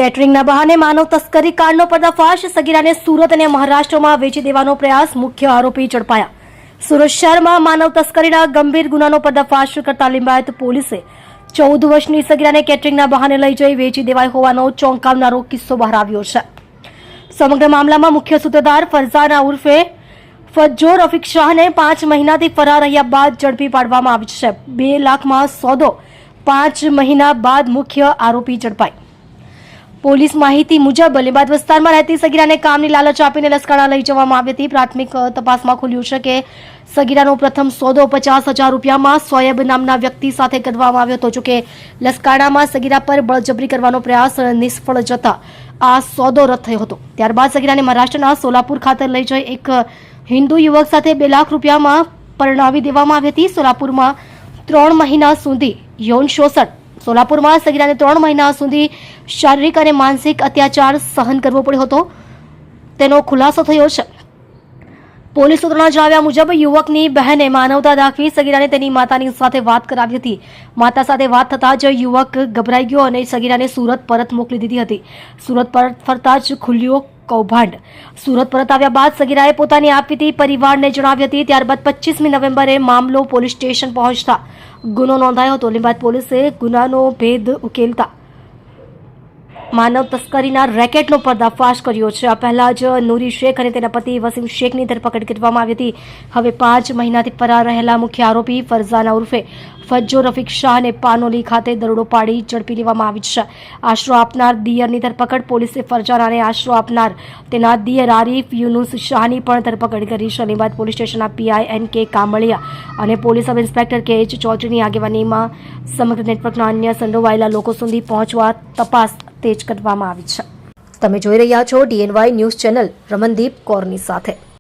કેટરિંગના બહાને માનવ તસ્કરી કાંડનો પર્દાફાશ, સગીરાને સુરત અને મહારાષ્ટ્રમાં વેચી દેવાનો પ્રયાસ, મુખ્ય આરોપી ઝડપાયા. સુરત શહેરમાં માનવ તસ્કરીના ગંભીર ગુનાનો પર્દાફાશ કરતા લિંબાયત પોલીસે 14 વર્ષની સગીરાને કેટરિંગના બહાને લઈ જઈ વેચી દેવાઈ હોવાનો ચોંકાવનારો કિસ્સો બહાર આવ્યો છે. સમગ્ર મામલામાં મુખ્ય સૂત્રધાર ફરઝાના ઉર્ફે ફજ્જો રફીક શાહને 5 મહિનાથી ફરાર રહ્યા બાદ ઝડપી પાડવામાં આવી છે. 2 લાખમાં સોદો, 5 મહિના બાદ મુખ્ય આરોપી ઝડપાઈ. પોલીસ માહિતી મુજબ લીંબાદ વિસ્તારમાં રહેતી સગીરાને કામની લાલચ આપીને લસકાણા લઈ જવામાં આવી હતી. પ્રાથમિક તપાસમાં ખુલ્યું છે કે સગીરાનો પ્રથમ સોદો 50,000 રૂપિયામાં સોએબ નામના વ્યક્તિ સાથે કરવામાં આવ્યો હતો. જોકે લસકાણામાં સગીરા પર બળજબરી કરવાનો પ્રયાસ નિષ્ફળ જતા આ સોદો રદ થયો હતો. ત્યારબાદ સગીરાને મહારાષ્ટ્રના સોલાપુર ખાતે લઈ જઈ એક હિન્દુ યુવક સાથે 2 લાખ રૂપિયામાં પરણાવી દેવામાં આવી હતી. સોલાપુરમાં 3 મહિના સુધી યૌન શોષણ, સોલાપુરમાં સગીરાને 3 મહિના સુધી શારીરિક અને માનસિક અત્યાચાર સહન કરવો પડ્યો હતો, તેનો ખુલાસો થયો છે. પોલીસ સૂત્રોના જણાવ્યા મુજબ યુવકની બહેને માનવતા દાખવી સગીરાને તેની માતાની સાથે વાત કરાવી હતી. માતા સાથે વાત થતાં જ યુવક ગભરાઈ ગયો અને સગીરાને સુરત પરત મોકલી દીધી હતી. સુરત પરત ફરતા જ ખુલ્યો કૌભાંડ. સુરત પરત આવ્યા બાદ સગીરાએ પોતાની આપવીતી પરિવારને જણાવી હતી. ત્યારબાદ 25મી નવેમ્બરે મામલો પોલીસ સ્ટેશન પહોંચતા ગુનો નોંધાયો હતો. લીંબાદ પોલીસે ગુનાનો ભેદ ઉકેલતા માનવ તસ્કરીના રેકેટનો પર્દાફાશ કર્યો છે. આ પહેલા જ નૂરી શેખ અને તેના પતિ વસીમ શેખની ધરપકડ કરવામાં આવી હતી. હવે 5 મહિનાથી ફરાર રહેલા મુખ્ય આરોપી ફરઝાના ઉર્ફે ફજ્જો રફીક શાહને પાનોલી ખાતે દરોડો પાડી ઝડપી લેવામાં આવી છે. આશરો આપનાર દિયરની ધરપકડ. પોલીસે ફરઝાનાને આશરો આપનાર તેના દિયર આરીફ યુનુસ શાહની પણ ધરપકડ કરી છે. લીંબાદ પોલીસ સ્ટેશનના પીઆઈ એન.કે. કામળિયા અને પોલીસ સબ ઇન્સ્પેક્ટર કે.એચ. ચૌધરીની આગેવાનીમાં સમગ્ર નેટવર્કના અન્ય સંડોવાયેલા લોકો સુધી પહોંચવા તપાસ તેજ કરવામાં આવી છે. તમે જોઈ રહ્યા છો DNY ન્યૂઝ ચેનલ રમનદીપ કૌરની સાથે.